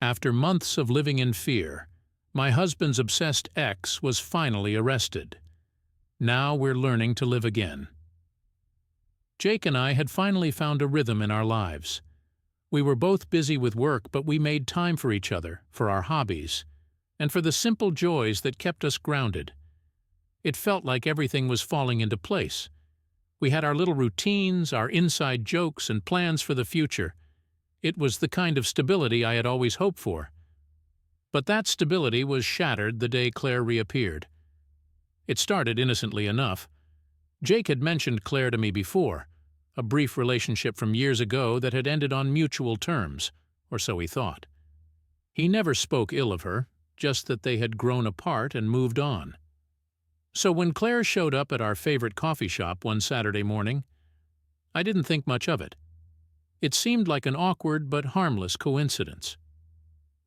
After months of living in fear, my husband's obsessed ex was finally arrested. Now we're learning to live again. Jake and I had finally found a rhythm in our lives. We were both busy with work, but we made time for each other, for our hobbies, and for the simple joys that kept us grounded. It felt like everything was falling into place. We had our little routines, our inside jokes, and plans for the future. It was the kind of stability I had always hoped for. But that stability was shattered the day Claire reappeared. It started innocently enough. Jake had mentioned Claire to me before, a brief relationship from years ago that had ended on mutual terms, or so he thought. He never spoke ill of her, just that they had grown apart and moved on. So when Claire showed up at our favorite coffee shop one Saturday morning, I didn't think much of it. It seemed like an awkward but harmless coincidence.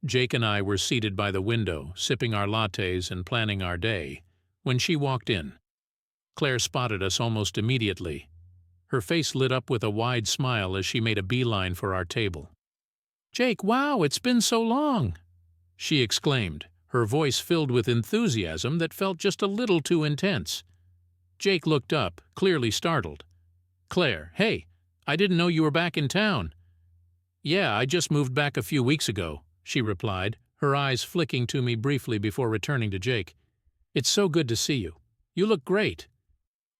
Jake and I were seated by the window, sipping our lattes and planning our day, when she walked in. Claire spotted us almost immediately. Her face lit up with a wide smile as she made a beeline for our table. "Jake, wow, it's been so long!" she exclaimed, her voice filled with enthusiasm that felt just a little too intense. Jake looked up, clearly startled. "Claire, hey, I didn't know you were back in town." "Yeah, I just moved back a few weeks ago," she replied, her eyes flicking to me briefly before returning to Jake. "It's so good to see you. You look great."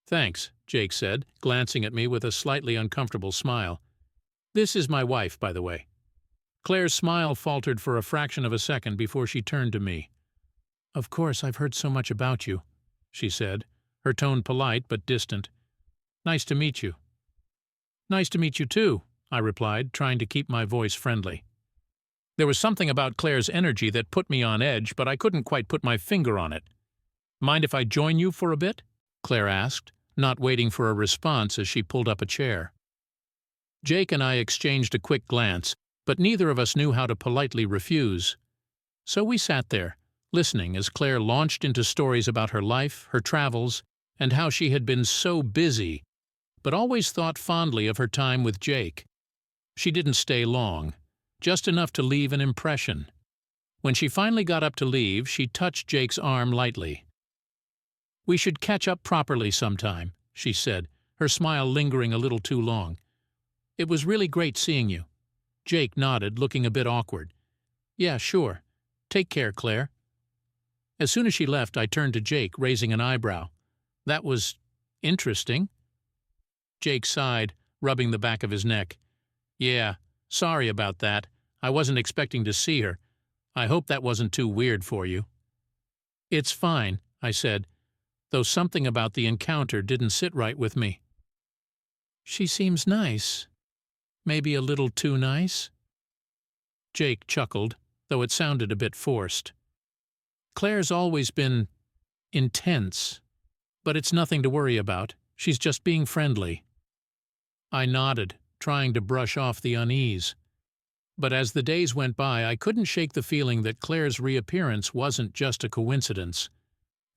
"Thanks," Jake said, glancing at me with a slightly uncomfortable smile. "This is my wife, by the way." Claire's smile faltered for a fraction of a second before she turned to me. "Of course, I've heard so much about you," she said, her tone polite but distant. "Nice to meet you." "Nice to meet you too," I replied, trying to keep my voice friendly. There was something about Claire's energy that put me on edge, but I couldn't quite put my finger on it. "Mind if I join you for a bit?" Claire asked, not waiting for a response as she pulled up a chair. Jake and I exchanged a quick glance, but neither of us knew how to politely refuse. So we sat there, listening as Claire launched into stories about her life, her travels, and how she had been so busy, but always thought fondly of her time with Jake. She didn't stay long, just enough to leave an impression. When she finally got up to leave, she touched Jake's arm lightly. "We should catch up properly sometime," she said, her smile lingering a little too long. "It was really great seeing you." Jake nodded, looking a bit awkward. "Yeah, sure. Take care, Claire." As soon as she left, I turned to Jake, raising an eyebrow. "That was interesting." Jake sighed, rubbing the back of his neck. "Yeah, sorry about that. I wasn't expecting to see her. I hope that wasn't too weird for you." "It's fine," I said, though something about the encounter didn't sit right with me. "She seems nice. Maybe a little too nice?" Jake chuckled, though it sounded a bit forced. "Claire's always been intense, but it's nothing to worry about. She's just being friendly." I nodded, trying to brush off the unease. But as the days went by, I couldn't shake the feeling that Claire's reappearance wasn't just a coincidence.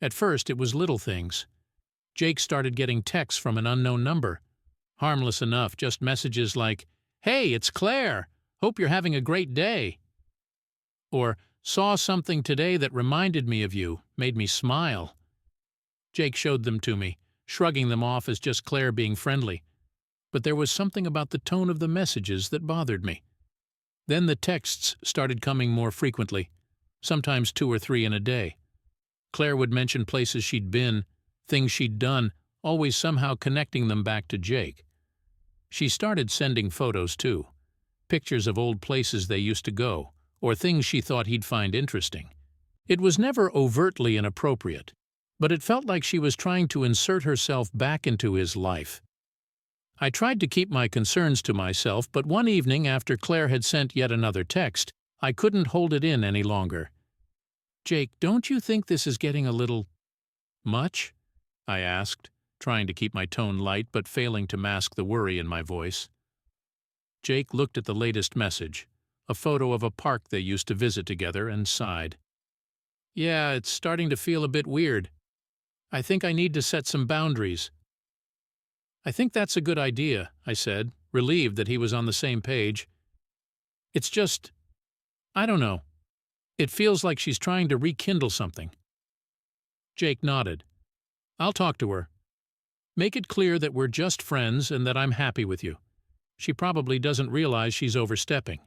At first, it was little things. Jake started getting texts from an unknown number. Harmless enough, just messages like, "Hey, it's Claire! Hope you're having a great day." Or, "Saw something today that reminded me of you, made me smile." Jake showed them to me, shrugging them off as just Claire being friendly. But there was something about the tone of the messages that bothered me. Then the texts started coming more frequently, sometimes 2 or 3 in a day. Claire would mention places she'd been, things she'd done, always somehow connecting them back to Jake. She started sending photos too, pictures of old places they used to go, or things she thought he'd find interesting. It was never overtly inappropriate, but it felt like she was trying to insert herself back into his life. I tried to keep my concerns to myself, but one evening after Claire had sent yet another text, I couldn't hold it in any longer. "Jake, don't you think this is getting a little much?" I asked, trying to keep my tone light but failing to mask the worry in my voice. Jake looked at the latest message, a photo of a park they used to visit together, and sighed. "Yeah, it's starting to feel a bit weird. I think I need to set some boundaries." "I think that's a good idea," I said, relieved that he was on the same page. "It's just, I don't know. It feels like she's trying to rekindle something. Jake nodded. I'll talk to her. Make it clear that we're just friends and that I'm happy with you. She probably doesn't realize she's overstepping.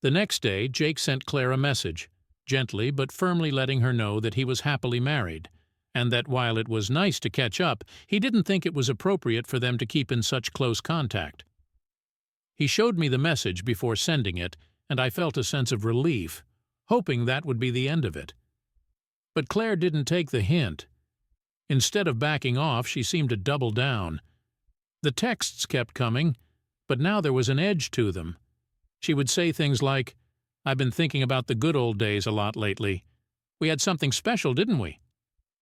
The next day, Jake sent Claire a message, gently but firmly letting her know that he was happily married, and that while it was nice to catch up, he didn't think it was appropriate for them to keep in such close contact. He showed me the message before sending it, and I felt a sense of relief, hoping that would be the end of it. But Claire didn't take the hint. Instead of backing off, she seemed to double down. The texts kept coming, but now there was an edge to them. She would say things like, "I've been thinking about the good old days a lot lately. We had something special, didn't we?"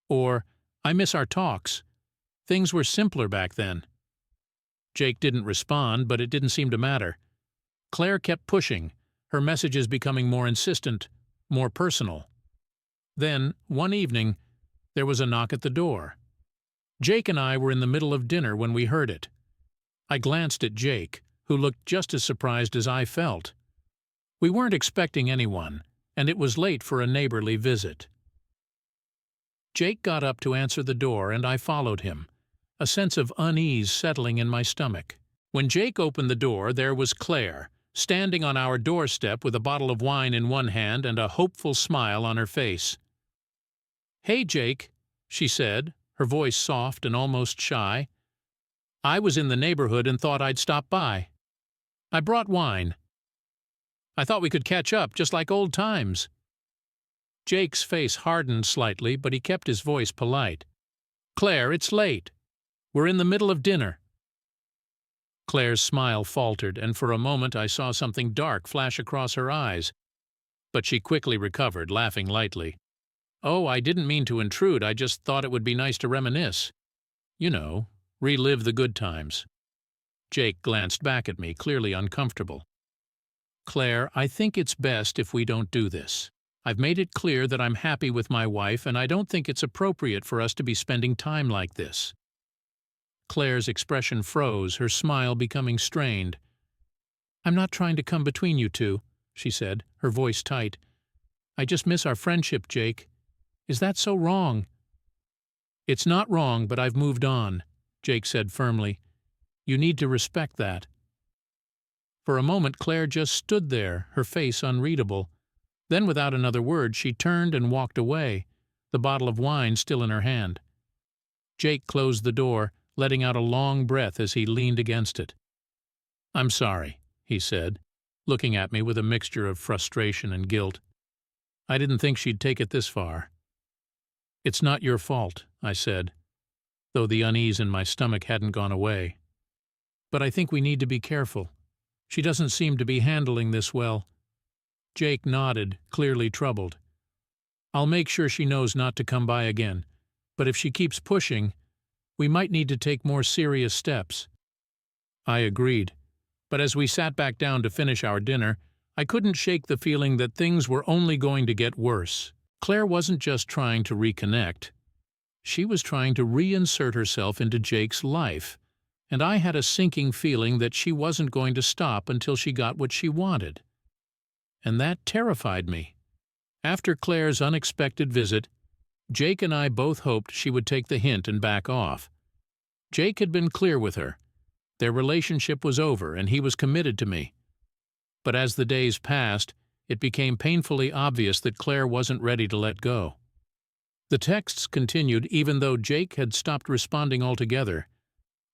Or, "I miss our talks. Things were simpler back then." Jake didn't respond, but it didn't seem to matter. Claire kept pushing, her messages becoming more insistent, more personal. Then, one evening, there was a knock at the door. Jake and I were in the middle of dinner when we heard it. I glanced at Jake, who looked just as surprised as I felt. We weren't expecting anyone, and it was late for a neighborly visit. Jake got up to answer the door, and I followed him, a sense of unease settling in my stomach. When Jake opened the door, there was Claire, standing on our doorstep with a bottle of wine in one hand and a hopeful smile on her face. "Hey, Jake," she said, her voice soft and almost shy. "I was in the neighborhood and thought I'd stop by. I brought wine. I thought we could catch up, just like old times." Jake's face hardened slightly, but he kept his voice polite. "Claire, it's late. We're in the middle of dinner." Claire's smile faltered, and for a moment I saw something dark flash across her eyes. But she quickly recovered, laughing lightly. "Oh, I didn't mean to intrude. I just thought it would be nice to reminisce. You know, relive the good times." Jake glanced back at me, clearly uncomfortable. "Claire, I think it's best if we don't do this. I've made it clear that I'm happy with my wife, and I don't think it's appropriate for us to be spending time like this." Claire's expression froze, her smile becoming strained. "I'm not trying to come between you two," she said, her voice tight. "I just miss our friendship, Jake. Is that so wrong?" "It's not wrong, but I've moved on," Jake said firmly. "You need to respect that." For a moment Claire just stood there, her face unreadable. Then without another word she turned and walked away, the bottle of wine still in her hand. Jake closed the door, letting out a long breath as he leaned against it. "I'm sorry," he said, looking at me with a mixture of frustration and guilt. "I didn't think she'd take it this far." "It's not your fault," I said, though the unease in my stomach hadn't gone away. "But I think we need to be careful. She doesn't seem to be handling this well." Jake nodded, clearly troubled. "I'll make sure she knows not to come by again, but if she keeps pushing, we might need to take more serious steps." I agreed, but as we sat back down to finish our dinner, I couldn't shake the feeling that things were only going to get worse. Claire wasn't just trying to reconnect. She was trying to reinsert herself into Jake's life, and I had a sinking feeling that she wasn't going to stop until she got what she wanted. And that terrified me. After Claire's unexpected visit, Jake and I both hoped she would take the hint and back off. Jake had been clear with her. Their relationship was over, and he was committed to me. But as the days passed, it became painfully obvious that Claire wasn't ready to let go. The texts continued even though Jake had stopped responding altogether.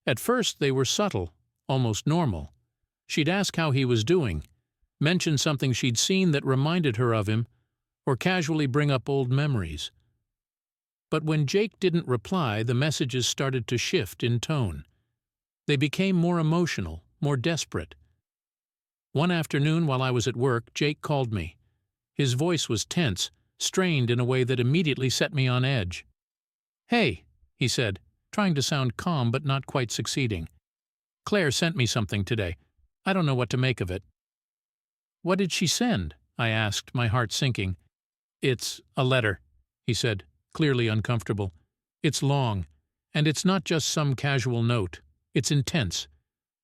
At first they were subtle, almost normal. She'd ask how he was doing, mention something she'd seen that reminded her of him, or casually bring up old memories. But when Jake didn't reply, the messages started to shift in tone. They became more emotional, more desperate. One afternoon while I was at work, Jake called me. His voice was tense, strained in a way that immediately set me on edge. "Hey," he said, trying to sound calm but not quite succeeding. "Claire sent me something today. I don't know what to make of it." "What did she send?" I asked, my heart sinking. "It's a letter," he said, clearly uncomfortable. "It's long, and it's not just some casual note. It's intense.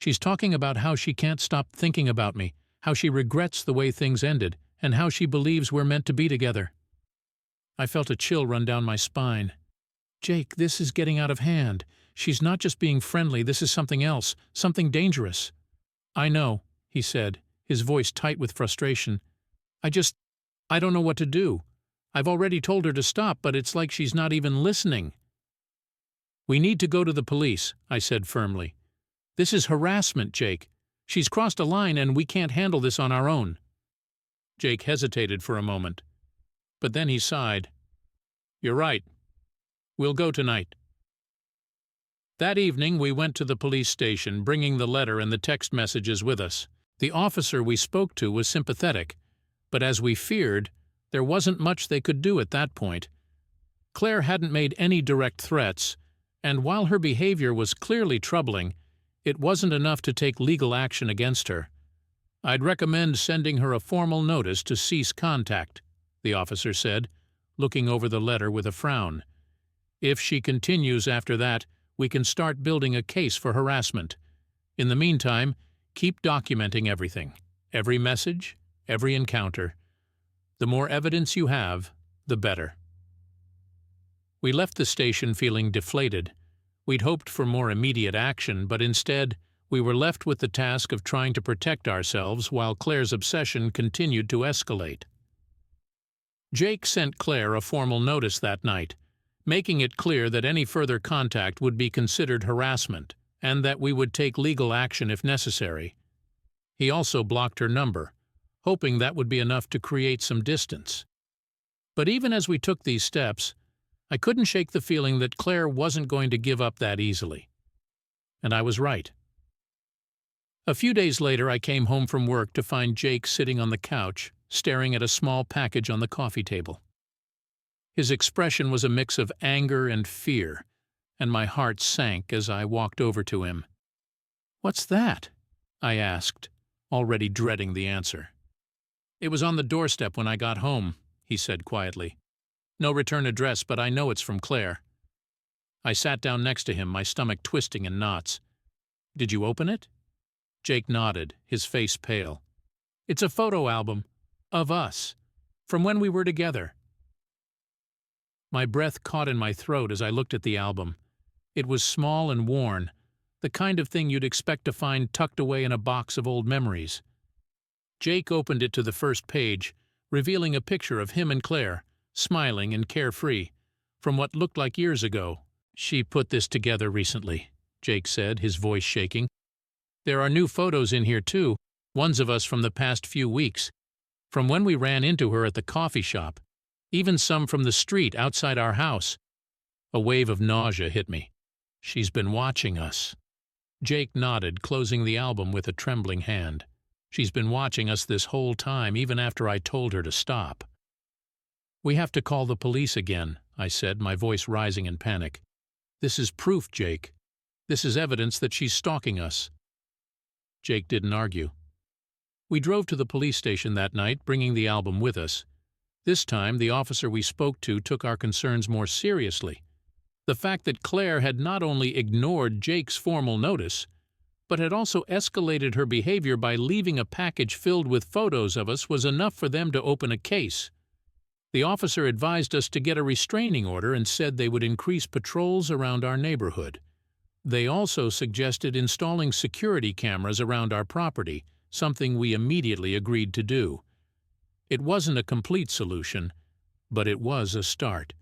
She's talking about how she can't stop thinking about me, how she regrets the way things ended, and how she believes we're meant to be together. I felt a chill run down my spine. Jake, this is getting out of hand. She's not just being friendly, this is something else, something dangerous. I know, he said, his voice tight with frustration. I don't know what to do. I've already told her to stop, but it's like she's not even listening. We need to go to the police, I said firmly. This is harassment, Jake. She's crossed a line and we can't handle this on our own. Jake hesitated for a moment, but then he sighed. You're right. We'll go tonight. That evening we went to the police station, bringing the letter and the text messages with us. The officer we spoke to was sympathetic, but as we feared, there wasn't much they could do at that point. Claire hadn't made any direct threats, and while her behavior was clearly troubling, it wasn't enough to take legal action against her. I'd recommend sending her a formal notice to cease contact, the officer said, looking over the letter with a frown. If she continues after that, we can start building a case for harassment. In the meantime, keep documenting everything, every message, every encounter. The more evidence you have, the better. We left the station feeling deflated. We'd hoped for more immediate action, but instead, we were left with the task of trying to protect ourselves while Claire's obsession continued to escalate. Jake sent Claire a formal notice that night, making it clear that any further contact would be considered harassment and that we would take legal action if necessary. He also blocked her number, hoping that would be enough to create some distance. But even as we took these steps, I couldn't shake the feeling that Claire wasn't going to give up that easily. And I was right. A few days later, I came home from work to find Jake sitting on the couch, staring at a small package on the coffee table. His expression was a mix of anger and fear, and my heart sank as I walked over to him. "What's that?" I asked, already dreading the answer. "It was on the doorstep when I got home," he said quietly. "No return address, but I know it's from Claire." I sat down next to him, my stomach twisting in knots. "Did you open it?" Jake nodded, his face pale. "It's a photo album. Of us. From when we were together." My breath caught in my throat as I looked at the album. It was small and worn, the kind of thing you'd expect to find tucked away in a box of old memories. Jake opened it to the first page, revealing a picture of him and Claire, smiling and carefree, from what looked like years ago. "She put this together recently," Jake said, his voice shaking. "There are new photos in here too, ones of us from the past few weeks, from when we ran into her at the coffee shop, even some from the street outside our house." A wave of nausea hit me. "She's been watching us." Jake nodded, closing the album with a trembling hand. "She's been watching us this whole time, even after I told her to stop." "We have to call the police again," I said, my voice rising in panic. "This is proof, Jake. This is evidence that she's stalking us." Jake didn't argue. We drove to the police station that night, bringing the album with us. This time, the officer we spoke to took our concerns more seriously. The fact that Claire had not only ignored Jake's formal notice, but had also escalated her behavior by leaving a package filled with photos of us was enough for them to open a case. The officer advised us to get a restraining order and said they would increase patrols around our neighborhood. They also suggested installing security cameras around our property, something we immediately agreed to do. It wasn't a complete solution, but it was a start.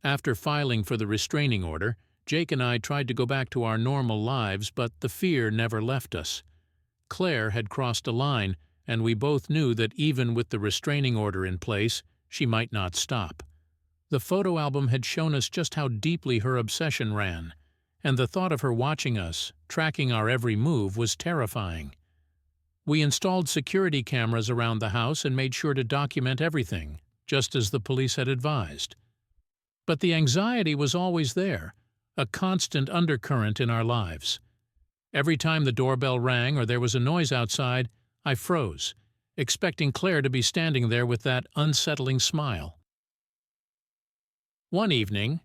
After filing for the restraining order, Jake and I tried to go back to our normal lives, but the fear never left us. Claire had crossed a line, and we both knew that even with the restraining order in place, she might not stop. The photo album had shown us just how deeply her obsession ran, and the thought of her watching us, tracking our every move, was terrifying. We installed security cameras around the house and made sure to document everything, just as the police had advised. But the anxiety was always there, a constant undercurrent in our lives. Every time the doorbell rang or there was a noise outside, I froze, expecting Claire to be standing there with that unsettling smile. One evening,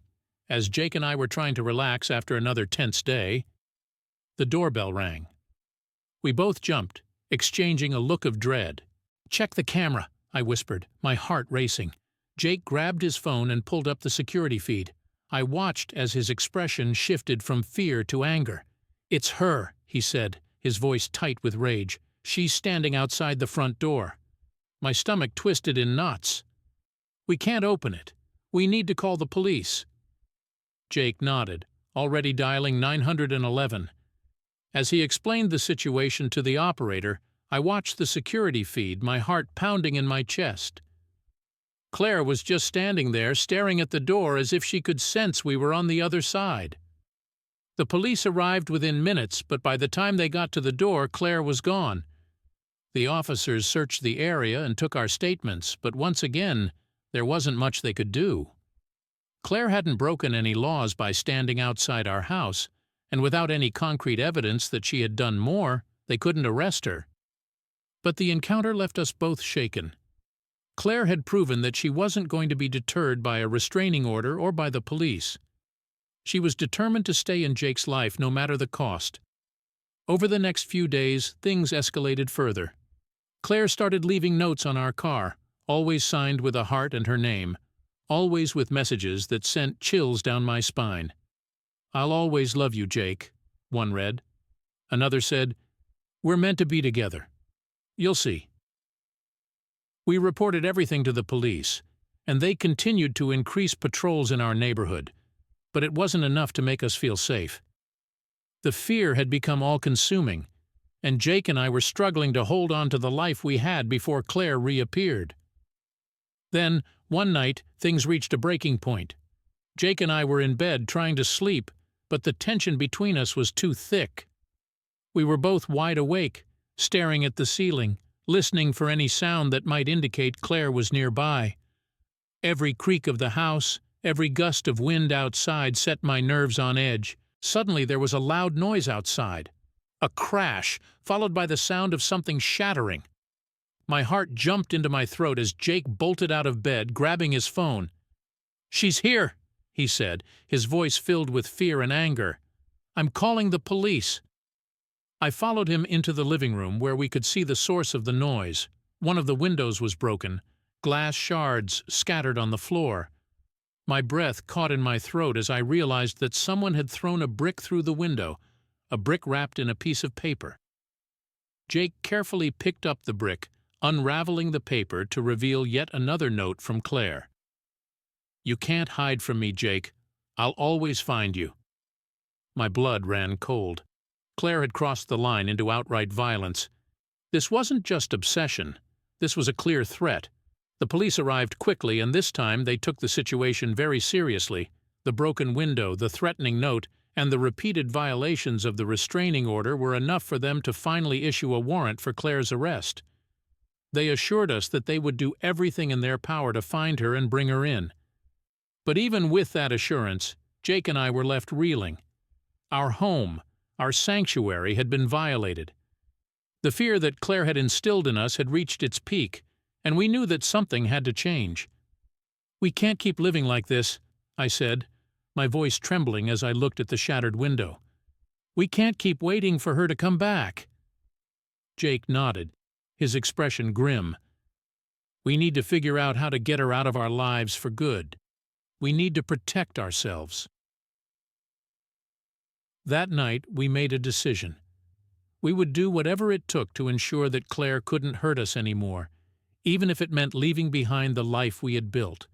as Jake and I were trying to relax after another tense day, the doorbell rang. We both jumped, exchanging a look of dread. "Check the camera," I whispered, my heart racing. Jake grabbed his phone and pulled up the security feed. I watched as his expression shifted from fear to anger. "It's her," he said, his voice tight with rage. "She's standing outside the front door." My stomach twisted in knots. "We can't open it. We need to call the police." Jake nodded, already dialing 911. As he explained the situation to the operator, I watched the security feed, my heart pounding in my chest. Claire was just standing there, staring at the door as if she could sense we were on the other side. The police arrived within minutes, but by the time they got to the door, Claire was gone. The officers searched the area and took our statements, but once again, there wasn't much they could do. Claire hadn't broken any laws by standing outside our house, and without any concrete evidence that she had done more, they couldn't arrest her. But the encounter left us both shaken. Claire had proven that she wasn't going to be deterred by a restraining order or by the police. She was determined to stay in Jake's life no matter the cost. Over the next few days, things escalated further. Claire started leaving notes on our car, always signed with a heart and her name, always with messages that sent chills down my spine. "I'll always love you, Jake," one read. Another said, "We're meant to be together. You'll see." We reported everything to the police, and they continued to increase patrols in our neighborhood, but it wasn't enough to make us feel safe. The fear had become all-consuming, and Jake and I were struggling to hold on to the life we had before Claire reappeared. Then, one night, things reached a breaking point. Jake and I were in bed trying to sleep, but the tension between us was too thick. We were both wide awake, staring at the ceiling, listening for any sound that might indicate Claire was nearby. Every creak of the house, every gust of wind outside set my nerves on edge. Suddenly there was a loud noise outside. A crash, followed by the sound of something shattering. My heart jumped into my throat as Jake bolted out of bed, grabbing his phone. "She's here," he said, his voice filled with fear and anger. "I'm calling the police." I followed him into the living room where we could see the source of the noise. One of the windows was broken, glass shards scattered on the floor. My breath caught in my throat as I realized that someone had thrown a brick through the window, a brick wrapped in a piece of paper. Jake carefully picked up the brick, unraveling the paper to reveal yet another note from Claire. "You can't hide from me, Jake. I'll always find you." My blood ran cold. Claire had crossed the line into outright violence. This wasn't just obsession. This was a clear threat. The police arrived quickly, and this time they took the situation very seriously. The broken window, the threatening note, and the repeated violations of the restraining order were enough for them to finally issue a warrant for Claire's arrest. They assured us that they would do everything in their power to find her and bring her in. But even with that assurance, Jake and I were left reeling. Our home, our sanctuary, had been violated. The fear that Claire had instilled in us had reached its peak, and we knew that something had to change. "We can't keep living like this," I said, my voice trembling as I looked at the shattered window. "We can't keep waiting for her to come back." Jake nodded, his expression grim. "We need to figure out how to get her out of our lives for good. We need to protect ourselves." That night, we made a decision. We would do whatever it took to ensure that Claire couldn't hurt us anymore, even if it meant leaving behind the life we had built.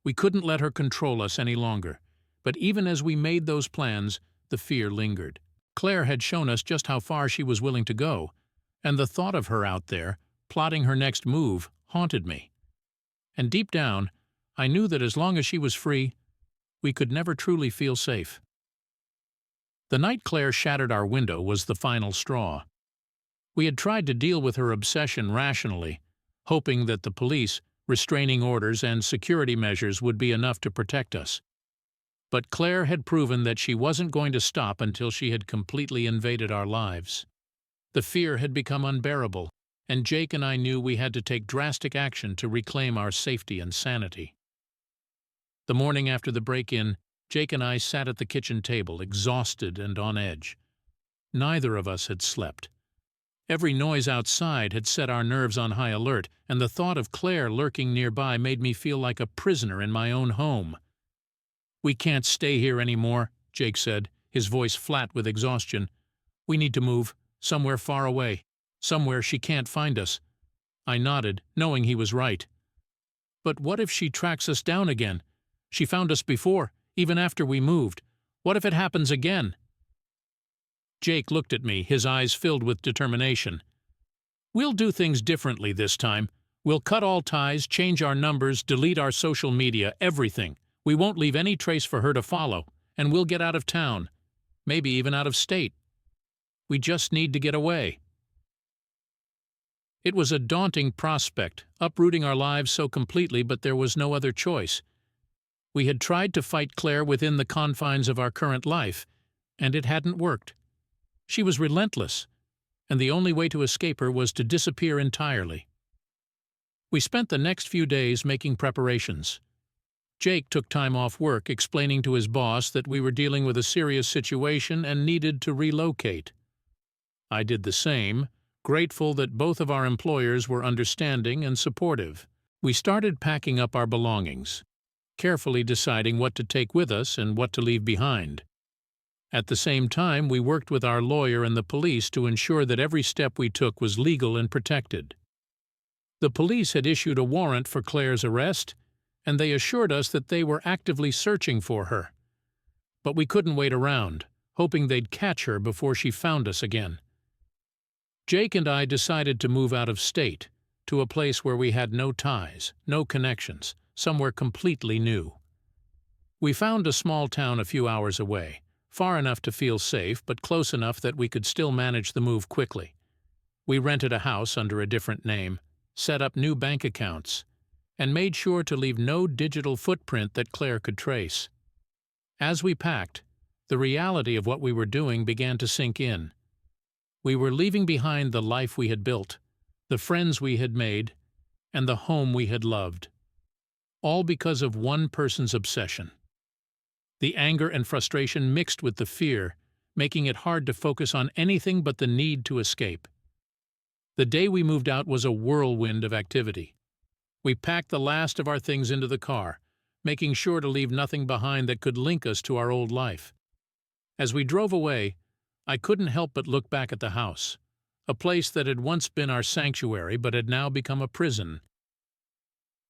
We couldn't let her control us any longer, but even as we made those plans, the fear lingered. Claire had shown us just how far she was willing to go, and the thought of her out there, plotting her next move, haunted me. And deep down, I knew that as long as she was free, we could never truly feel safe. The night Claire shattered our window was the final straw. We had tried to deal with her obsession rationally, hoping that the police, restraining orders, and security measures would be enough to protect us. But Claire had proven that she wasn't going to stop until she had completely invaded our lives. The fear had become unbearable, and Jake and I knew we had to take drastic action to reclaim our safety and sanity. The morning after the break-in, Jake and I sat at the kitchen table, exhausted and on edge. Neither of us had slept. Every noise outside had set our nerves on high alert, and the thought of Claire lurking nearby made me feel like a prisoner in my own home. "We can't stay here anymore," Jake said, his voice flat with exhaustion. "We need to move, somewhere far away, somewhere she can't find us." I nodded, knowing he was right. "But what if she tracks us down again? She found us before, even after we moved. What if it happens again?" Jake looked at me, his eyes filled with determination. "We'll do things differently this time. We'll cut all ties, change our numbers, delete our social media, everything. We won't leave any trace for her to follow, and we'll get out of town. Maybe even out of state. We just need to get away." It was a daunting prospect, uprooting our lives so completely, but there was no other choice. We had tried to fight Claire within the confines of our current life, and it hadn't worked. She was relentless, and the only way to escape her was to disappear entirely. We spent the next few days making preparations. Jake took time off work, explaining to his boss that we were dealing with a serious situation and needed to relocate. I did the same, grateful that both of our employers were understanding and supportive. We started packing up our belongings, carefully deciding what to take with us and what to leave behind. At the same time, we worked with our lawyer and the police to ensure that every step we took was legal and protected. The police had issued a warrant for Claire's arrest, and they assured us that they were actively searching for her. But we couldn't wait around, hoping they'd catch her before she found us again. Jake and I decided to move out of state, to a place where we had no ties, no connections, somewhere completely new. We found a small town a few hours away, far enough to feel safe, but close enough that we could still manage the move quickly. We rented a house under a different name, set up new bank accounts, and made sure to leave no digital footprint that Claire could trace. As we packed, the reality of what we were doing began to sink in. We were leaving behind the life we had built, the friends we had made, and the home we had loved. All because of one person's obsession. The anger and frustration mixed with the fear, making it hard to focus on anything but the need to escape. The day we moved out was a whirlwind of activity. We packed the last of our things into the car, making sure to leave nothing behind that could link us to our old life. As we drove away, I couldn't help but look back at the house, a place that had once been our sanctuary but had now become a prison.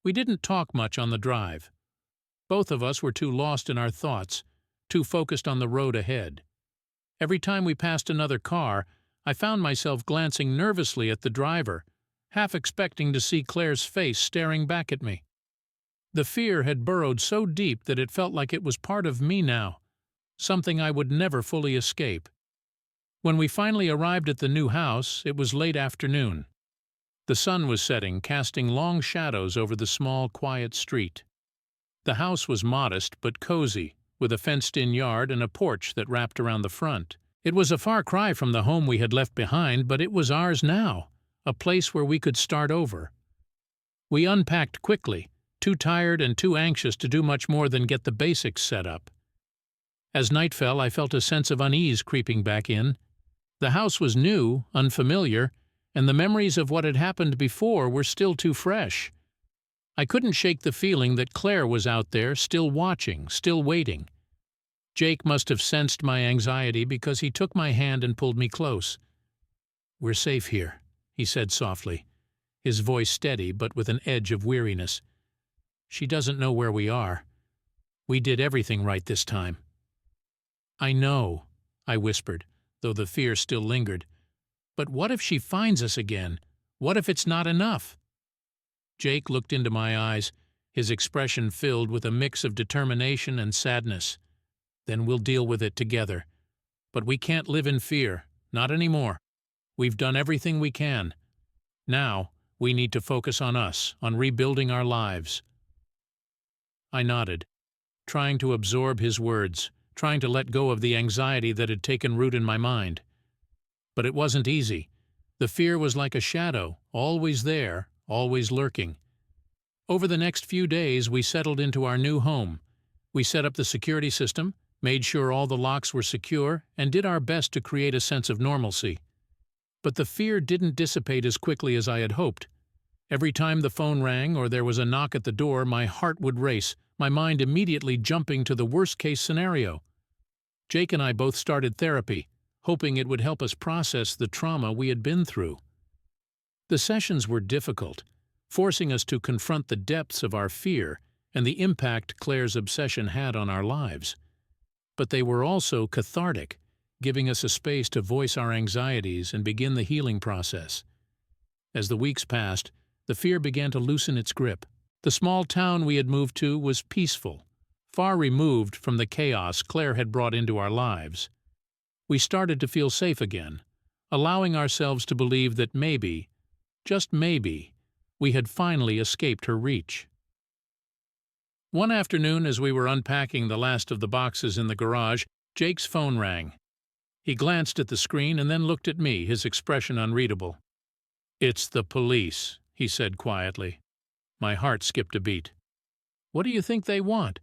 We didn't talk much on the drive. Both of us were too lost in our thoughts, too focused on the road ahead. Every time we passed another car, I found myself glancing nervously at the driver, half expecting to see Claire's face staring back at me. The fear had burrowed so deep that it felt like it was part of me now, something I would never fully escape. When we finally arrived at the new house, it was late afternoon. The sun was setting, casting long shadows over the small, quiet street. The house was modest but cozy, with a fenced-in yard and a porch that wrapped around the front. It was a far cry from the home we had left behind, but it was ours now, a place where we could start over. We unpacked quickly, too tired and too anxious to do much more than get the basics set up. As night fell, I felt a sense of unease creeping back in. The house was new, unfamiliar, and the memories of what had happened before were still too fresh. I couldn't shake the feeling that Claire was out there, still watching, still waiting. Jake must have sensed my anxiety because he took my hand and pulled me close. "We're safe here," he said softly, his voice steady but with an edge of weariness. "She doesn't know where we are. We did everything right this time." "I know," I whispered, though the fear still lingered. "But what if she finds us again? What if it's not enough?" Jake looked into my eyes, his expression filled with a mix of determination and sadness. "Then we'll deal with it together. But we can't live in fear, not anymore. We've done everything we can. Now, we need to focus on us, on rebuilding our lives." I nodded, trying to absorb his words, trying to let go of the anxiety that had taken root in my mind. But it wasn't easy. The fear was like a shadow, always there, always lurking. Over the next few days, we settled into our new home. We set up the security system, made sure all the locks were secure, and did our best to create a sense of normalcy. But the fear didn't dissipate as quickly as I had hoped. Every time the phone rang or there was a knock at the door, my heart would race, my mind immediately jumping to the worst-case scenario. Jake and I both started therapy, hoping it would help us process the trauma we had been through. The sessions were difficult, forcing us to confront the depths of our fear and the impact Claire's obsession had on our lives. But they were also cathartic, giving us a space to voice our anxieties and begin the healing process. As the weeks passed, the fear began to loosen its grip. The small town we had moved to was peaceful, far removed from the chaos Claire had brought into our lives. We started to feel safe again, allowing ourselves to believe that maybe, just maybe, we had finally escaped her reach. One afternoon, as we were unpacking the last of the boxes in the garage, Jake's phone rang. He glanced at the screen and then looked at me, his expression unreadable. "It's the police," he said quietly. My heart skipped a beat. "What do you think they want?"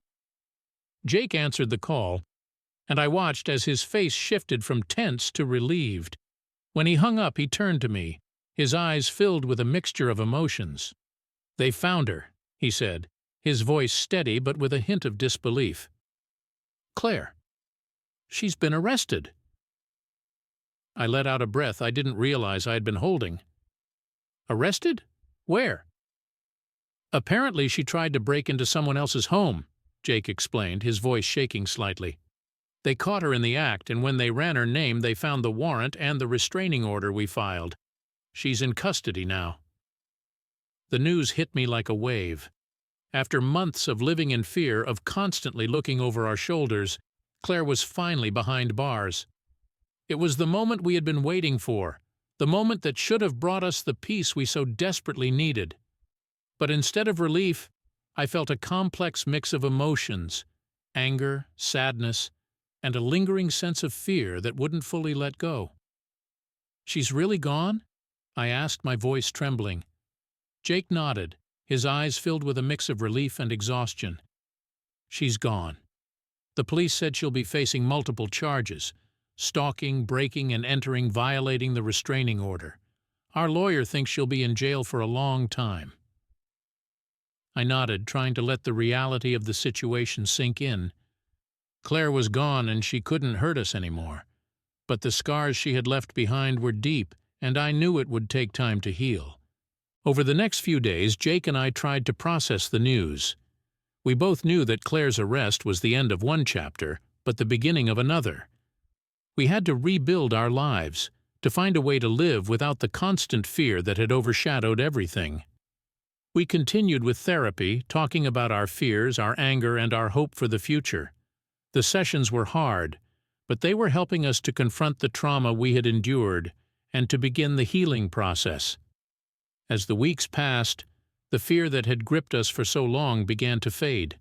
Jake answered the call, and I watched as his face shifted from tense to relieved. When he hung up, he turned to me, his eyes filled with a mixture of emotions. "They found her," he said, his voice steady but with a hint of disbelief. "Claire, she's been arrested." I let out a breath I didn't realize I had been holding. "Arrested? Where?" "Apparently she tried to break into someone else's home," Jake explained, his voice shaking slightly. "They caught her in the act, and when they ran her name they found the warrant and the restraining order we filed. She's in custody now." The news hit me like a wave. After months of living in fear, of constantly looking over our shoulders, Claire was finally behind bars. It was the moment we had been waiting for, the moment that should have brought us the peace we so desperately needed. But instead of relief, I felt a complex mix of emotions, anger, sadness, and a lingering sense of fear that wouldn't fully let go. "She's really gone?" I asked, my voice trembling. Jake nodded, his eyes filled with a mix of relief and exhaustion. "She's gone. The police said she'll be facing multiple charges: stalking, breaking and entering, violating the restraining order. Our lawyer thinks she'll be in jail for a long time." I nodded, trying to let the reality of the situation sink in. Claire was gone and she couldn't hurt us anymore. But the scars she had left behind were deep, and I knew it would take time to heal. Over the next few days, Jake and I tried to process the news. We both knew that Claire's arrest was the end of one chapter, but the beginning of another. We had to rebuild our lives, to find a way to live without the constant fear that had overshadowed everything. We continued with therapy, talking about our fears, our anger, and our hope for the future. The sessions were hard, but they were helping us to confront the trauma we had endured and to begin the healing process. As the weeks passed, the fear that had gripped us for so long began to fade.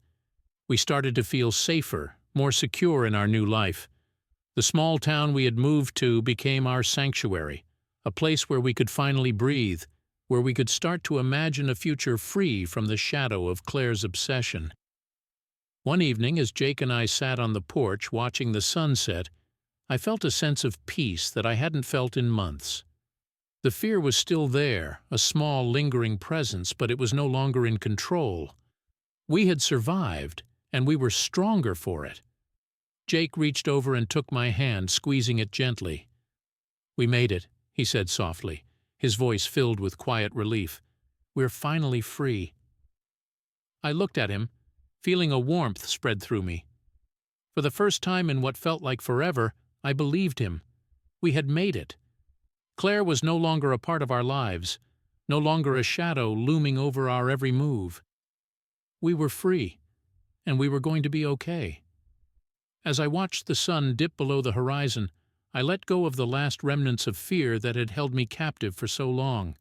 We started to feel safer, more secure in our new life. The small town we had moved to became our sanctuary, a place where we could finally breathe, where we could start to imagine a future free from the shadow of Claire's obsession. One evening, as Jake and I sat on the porch watching the sunset, I felt a sense of peace that I hadn't felt in months. The fear was still there, a small, lingering presence, but it was no longer in control. We had survived, and we were stronger for it. Jake reached over and took my hand, squeezing it gently. "We made it," he said softly, his voice filled with quiet relief. "We're finally free." I looked at him, feeling a warmth spread through me. For the first time in what felt like forever, I believed him. We had made it. Claire was no longer a part of our lives, no longer a shadow looming over our every move. We were free, and we were going to be okay. As I watched the sun dip below the horizon, I let go of the last remnants of fear that had held me captive for so long.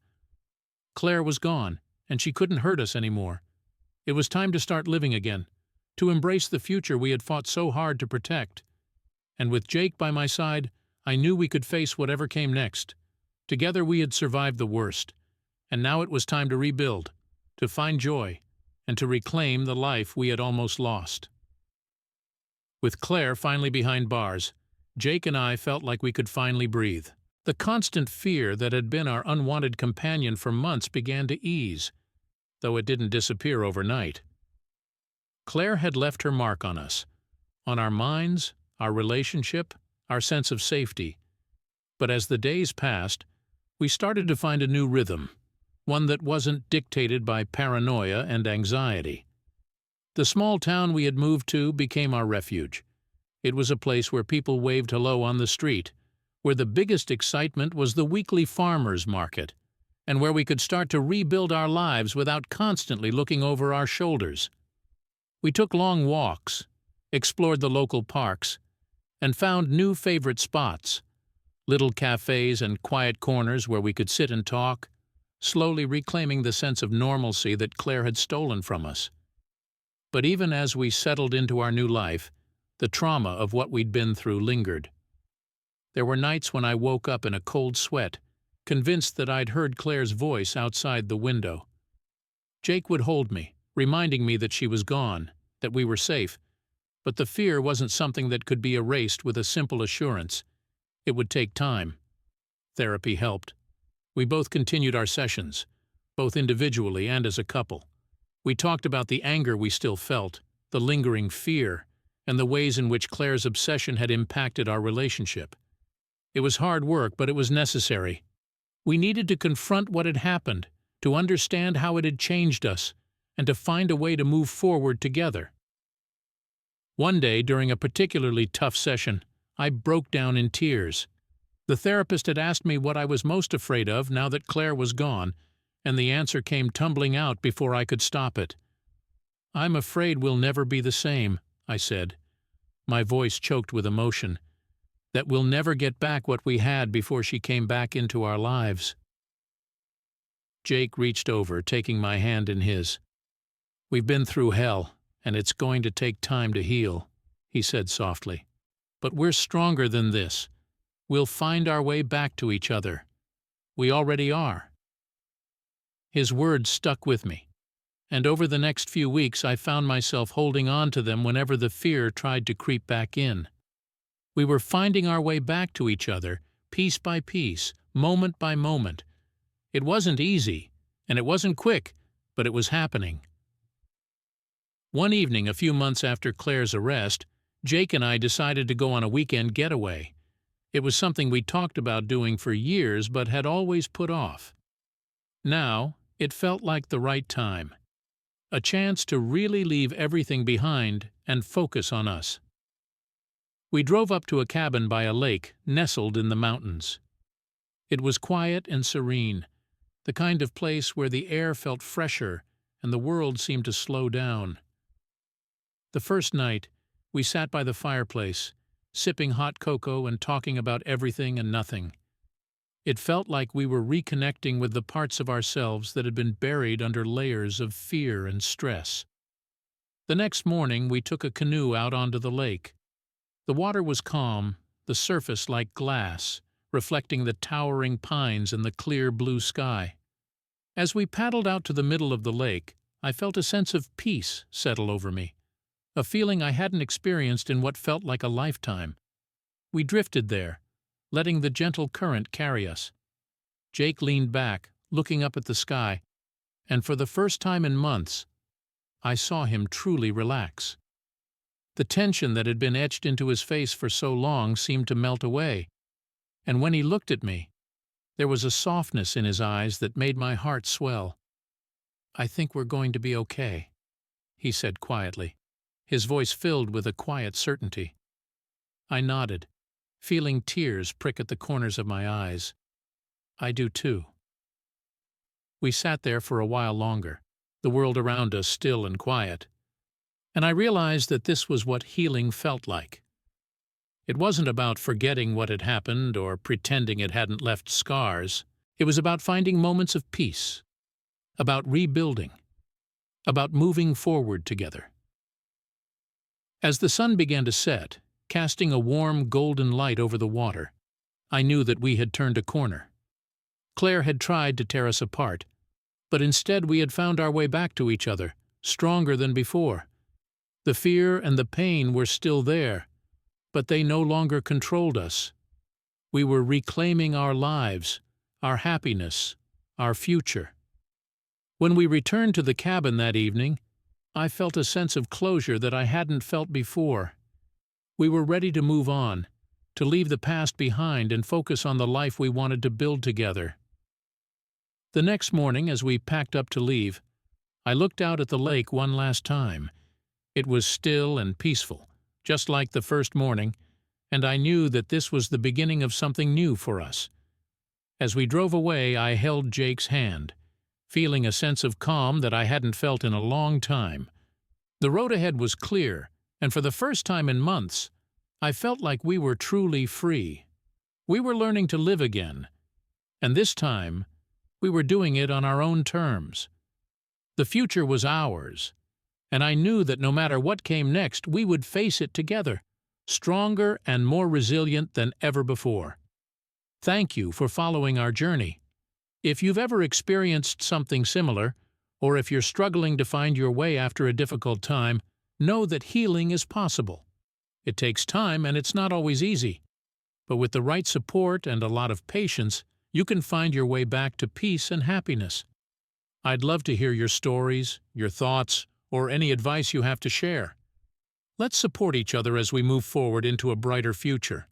Claire was gone, and she couldn't hurt us anymore. It was time to start living again, to embrace the future we had fought so hard to protect. And with Jake by my side, I knew we could face whatever came next. Together we had survived the worst, and now it was time to rebuild, to find joy, and to reclaim the life we had almost lost. With Claire finally behind bars, Jake and I felt like we could finally breathe. The constant fear that had been our unwanted companion for months began to ease, though it didn't disappear overnight. Claire had left her mark on our minds, our relationship, our sense of safety. But as the days passed, we started to find a new rhythm, one that wasn't dictated by paranoia and anxiety. The small town we had moved to became our refuge. It was a place where people waved hello on the street, where the biggest excitement was the weekly farmers' market, and where we could start to rebuild our lives without constantly looking over our shoulders. We took long walks, explored the local parks, and found new favorite spots, little cafes and quiet corners where we could sit and talk, slowly reclaiming the sense of normalcy that Claire had stolen from us. But even as we settled into our new life, the trauma of what we'd been through lingered. There were nights when I woke up in a cold sweat, convinced that I'd heard Claire's voice outside the window. Jake would hold me, reminding me that she was gone, that we were safe, but the fear wasn't something that could be erased with a simple assurance. It would take time. Therapy helped. We both continued our sessions, both individually and as a couple. We talked about the anger we still felt, the lingering fear, and the ways in which Claire's obsession had impacted our relationship. It was hard work, but it was necessary. We needed to confront what had happened, to understand how it had changed us, and to find a way to move forward together. One day, during a particularly tough session, I broke down in tears. The therapist had asked me what I was most afraid of now that Claire was gone, and the answer came tumbling out before I could stop it. "I'm afraid we'll never be the same," I said, my voice choked with emotion, "that we'll never get back what we had before she came back into our lives." Jake reached over, taking my hand in his. "We've been through hell, and it's going to take time to heal," he said softly. "But we're stronger than this. We'll find our way back to each other. We already are." His words stuck with me, and over the next few weeks I found myself holding on to them whenever the fear tried to creep back in. We were finding our way back to each other, piece by piece, moment by moment. It wasn't easy, and it wasn't quick, but it was happening. One evening, a few months after Claire's arrest, Jake and I decided to go on a weekend getaway. It was something we talked about doing for years but had always put off. Now, it felt like the right time. A chance to really leave everything behind and focus on us. We drove up to a cabin by a lake nestled in the mountains. It was quiet and serene, the kind of place where the air felt fresher and the world seemed to slow down. The first night, we sat by the fireplace, sipping hot cocoa and talking about everything and nothing. It felt like we were reconnecting with the parts of ourselves that had been buried under layers of fear and stress. The next morning, we took a canoe out onto the lake. The water was calm, the surface like glass, reflecting the towering pines and the clear blue sky. As we paddled out to the middle of the lake, I felt a sense of peace settle over me, a feeling I hadn't experienced in what felt like a lifetime. We drifted there, letting the gentle current carry us. Jake leaned back, looking up at the sky, and for the first time in months, I saw him truly relax. The tension that had been etched into his face for so long seemed to melt away, and when he looked at me, there was a softness in his eyes that made my heart swell. "I think we're going to be okay," he said quietly, his voice filled with a quiet certainty. I nodded, feeling tears prick at the corners of my eyes. "I do too." We sat there for a while longer, the world around us still and quiet, and I realized that this was what healing felt like. It wasn't about forgetting what had happened or pretending it hadn't left scars. It was about finding moments of peace, about rebuilding, about moving forward together. As the sun began to set, casting a warm golden light over the water, I knew that we had turned a corner. Claire had tried to tear us apart, but instead we had found our way back to each other, stronger than before. The fear and the pain were still there, but they no longer controlled us. We were reclaiming our lives, our happiness, our future. When we returned to the cabin that evening, I felt a sense of closure that I hadn't felt before. We were ready to move on, to leave the past behind and focus on the life we wanted to build together. The next morning, as we packed up to leave, I looked out at the lake one last time. It was still and peaceful, just like the first morning, and I knew that this was the beginning of something new for us. As we drove away, I held Jake's hand, feeling a sense of calm that I hadn't felt in a long time. The road ahead was clear, and for the first time in months, I felt like we were truly free. We were learning to live again, and this time, we were doing it on our own terms. The future was ours, and I knew that no matter what came next, we would face it together, stronger and more resilient than ever before. Thank you for following our journey. If you've ever experienced something similar, or if you're struggling to find your way after a difficult time, know that healing is possible. It takes time and it's not always easy. But with the right support and a lot of patience, you can find your way back to peace and happiness. I'd love to hear your stories, your thoughts, or any advice you have to share. Let's support each other as we move forward into a brighter future.